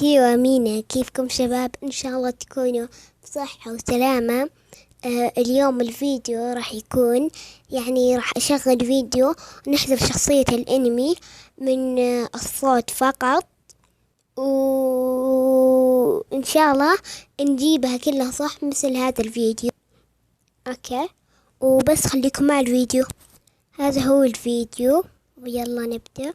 ايوه مينا، كيفكم شباب؟ ان شاء الله تكونوا بصحة وسلامة. اليوم الفيديو راح يكون راح اشغل فيديو نحذف شخصية الانمي من الصوت فقط، وان شاء الله نجيبها كلها صح مثل هذا الفيديو. اوكي، وبس خليكم مع الفيديو. هذا هو الفيديو ويلا نبدأ.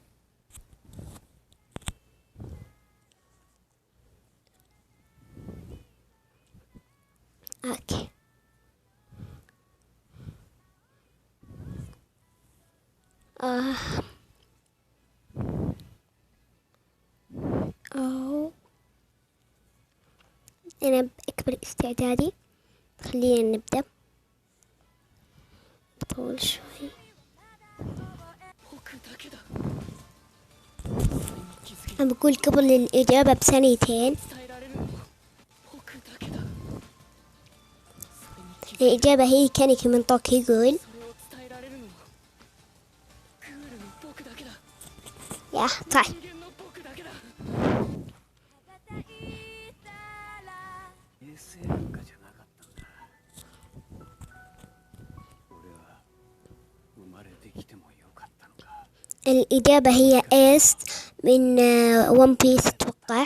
اوكي، آه. أوه. أنا بأكبر استعدادي، خلينا نبدأ. بطول شوي. أنا بقول قبل الإجابة بثانيتين. الإجابة هي كانك من طوك يقول يا طيب. الإجابة هي إيست من ون بيس أتوقع.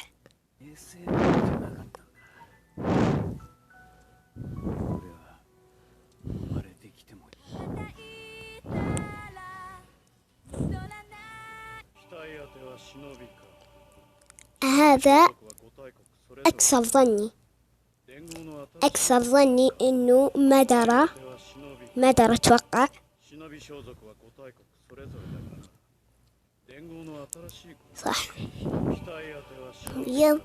هذا أكثر ظني إنه ما درى أتوقع. صح. يلا.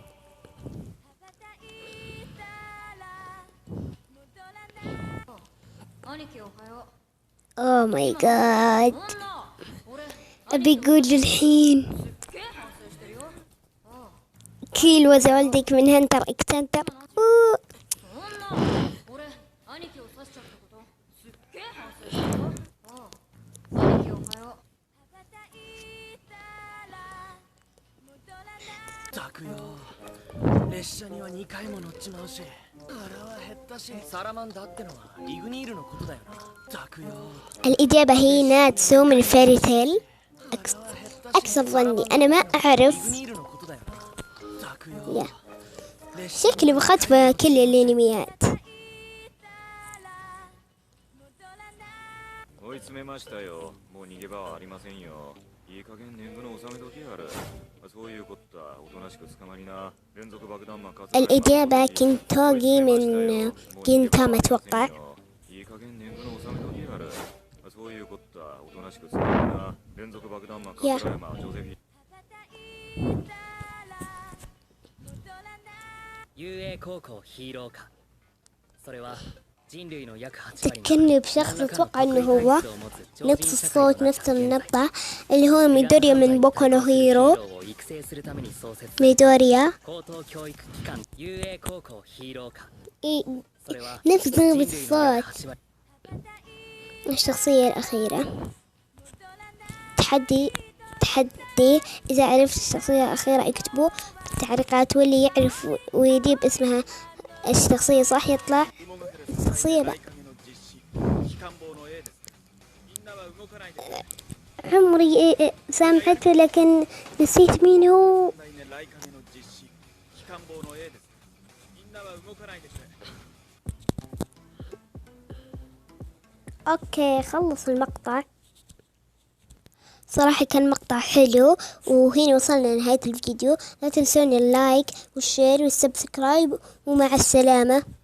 اوه ماي جاد، ابي اقول الحين كيل وزولدك من هنتر اكتنتر. الإجابة هي ناتسو من فيري تيل. أكثر ظني، أنا ما أعرف. شكلي بختم كل الانميات. الإجابة كينتوغي من جينتاما أتوقع. تذكرني بشخص أتوقع إنه هو نفس الصوت نفس النبضة، اللي هو ميدوريا من بوكو نو هيرو. ميدوريا نفس نبضة الصوت. الشخصية الأخيرة تحدي إذا عرفت الشخصية الأخيرة اكتبوا في التعليقات، واللي يعرف ويجيب اسمها الشخصية صح يطلع الشخصية بقى. عمري سامعته لكن نسيت مين هو. اوكي، خلص المقطع. صراحة كان مقطع حلو، وهنا وصلنا لنهاية الفيديو. لا تنسون اللايك والشير والسبسكرايب، ومع السلامة.